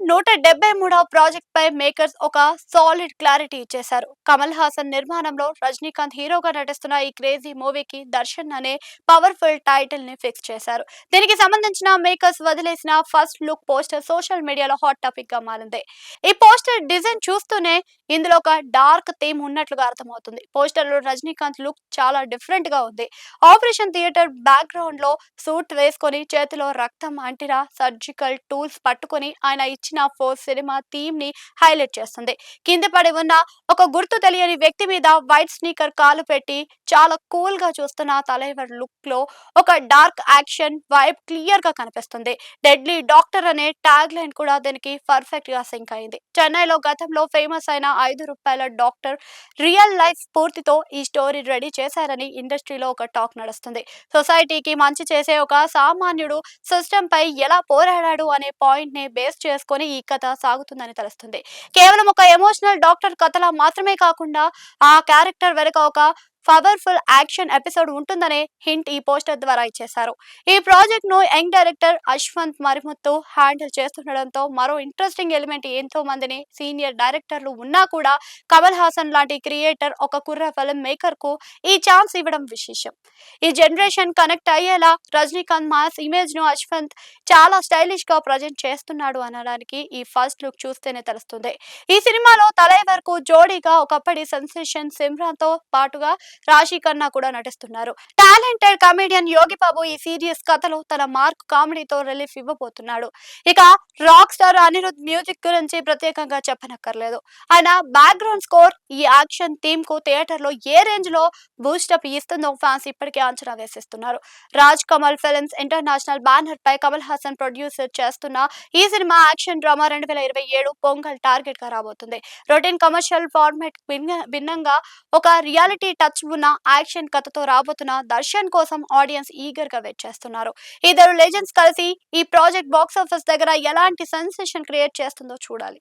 173వ project పై makers ఒక solid clarity ఇచ్చేశారు. కమల్ హాసన్ నిర్మాణంలో రజనీకాంత్ హీరోగా నటిస్తున్న ఈ క్రేజీ మూవీకి దర్శన్ అనే పవర్ఫుల్ టైటిల్ ని ఫిక్స్ చేశారు. దీనికి సంబంధించిన మేకర్స్ వదిలేసిన ఫస్ట్ లుక్ పోస్టర్ సోషల్ మీడియాలో హాట్ టాపిక్ గా మారింది. ఈ పోస్టర్ డిజైన్ చూస్తూనే ఇందులో ఒక డార్క్ థీమ్ ఉన్నట్లుగా అర్థమవుతుంది. పోస్టర్ లో రజనీకాంత్ లుక్ చాలా డిఫరెంట్ గా ఉంది. ఆపరేషన్ థియేటర్ బ్యాక్గ్రౌండ్ లో సూట్ వేసుకొని చేతిలో రక్తం అంటిన సర్జికల్ టూల్స్ పట్టుకొని ఆయన ఇచ్చిన ఫోర్స్ సినిమా థీమ్ ని హైలైట్ చేస్తుంది. కింద పడి ఉన్న ఒక గుర్తు తెలియని వ్యక్తి మీద వైట్ స్నీకర్ కాలు పెట్టి చాలా కూల్ గా చూస్తున్న తలైవర్ లుక్ లో ఒక డార్క్ యాక్షన్ వైబ్ క్లియర్ గా కనిపిస్తుంది. డెడ్లీ డాక్టర్ అనే ట్యాగ్ లైన్ కూడా దీనికి పర్ఫెక్ట్ గా సింక్ అయింది. చెన్నైలో గతంలో ఫేమస్ అయిన ₹5 డాక్టర్ రియల్ లైఫ్ స్ఫూర్తితో ఈ స్టోరీ రెడీ చేశారని ఇండస్ట్రీలో ఒక టాక్ నడుస్తుంది. సొసైటీకి మంచి చేసే ఒక సామాన్యుడు సిస్టమ్ పై ఎలా పోరాడాడు అనే పాయింట్ ని బేస్ చేసుకొని ఈ కథ సాగుతుందని తెలుస్తుంది. కేవలం ఒక ఎమోషనల్ డాక్టర్ కథలా మాత్రమే కాకుండా ఆ క్యారెక్టర్ వెనుక ఒక పవర్ఫుల్ యాక్షన్ ఎపిసోడ్ ఉంటుందనే హింట్ ఈ పోస్టర్ ద్వారా ఇచ్చేశారు. ఈ ప్రాజెక్ట్ ను young director Ashwanth Marimuthu handle చేస్తుండడంతో మరో ఇంట్రెస్టింగ్ ఎలిమెంట్ ఎంతో మందిని సీనియర్ డైరెక్టర్లు ఉన్నా కూడా కమల్ హాసన్ లాంటి క్రియేటర్ ఒక కుర్ర ఫిల్మ్ మేకర్ కు ఈ ఛాన్స్ ఇవ్వడం విశేషం. ఈ జనరేషన్ కనెక్ట్ అయ్యేలా రజనీకాంత్ మాస్ ఇమేజ్ ను అశ్వంత్ చాలా స్టైలిష్ గా ప్రజెంట్ చేస్తున్నాడు అనడానికి ఈ ఫస్ట్ లుక్ చూస్తేనే తెలుస్తుంది. ఈ సినిమాలో తలైవర్ కు జోడీగా ఒకప్పటి సెన్సేషన్ సిమ్రాన్ తో పాటుగా రాశి ఖన్నా కూడా నటిస్తున్నారు. టాలెంటెడ్ కమెడియన్ యోగి బాబు ఈ సీరియస్ కథలో తన మార్క్ కామెడీతో రిలీఫ్ ఇవ్వబోతున్నాడు. ఇక రాక్ స్టార్ అనిరుద్ మ్యూజిక్ గురించి ప్రత్యేకంగా చెప్పనక్కర్లేదు. ఆయన బ్యాక్గ్రౌండ్ స్కోర్ ఈ యాక్షన్ థీమ్ కు థియేటర్ లో ఏ రేంజ్ లో బూస్టప్ ఇస్తుందో ఫ్యాన్స్ ఇప్పటికే అంచనా వేసేస్తున్నారు. Raj Kamal films international banner పై కమల్ హాసన్ ప్రొడ్యూసర్ చేస్తున్న ఈ cinema action drama 2027 Pongal target గా రాబోతుంది. రొటీన్ కమర్షియల్ ఫార్మాట్ భిన్నంగా ఒక రియాలిటీ టచ్ ఉన్న యాక్షన్ కథతో రాబోతున్న దర్శన్ కోసం ఆడియన్స్ ఈగర్ గా వెయిట్ చేస్తున్నారు. ఇద్దరు లెజెండ్స్ కలిసి ఈ ప్రాజెక్ట్ బాక్స్ ఆఫీస్ దగ్గర ఎలాంటి సెన్సేషన్ క్రియేట్ చేస్తుందో చూడాలి.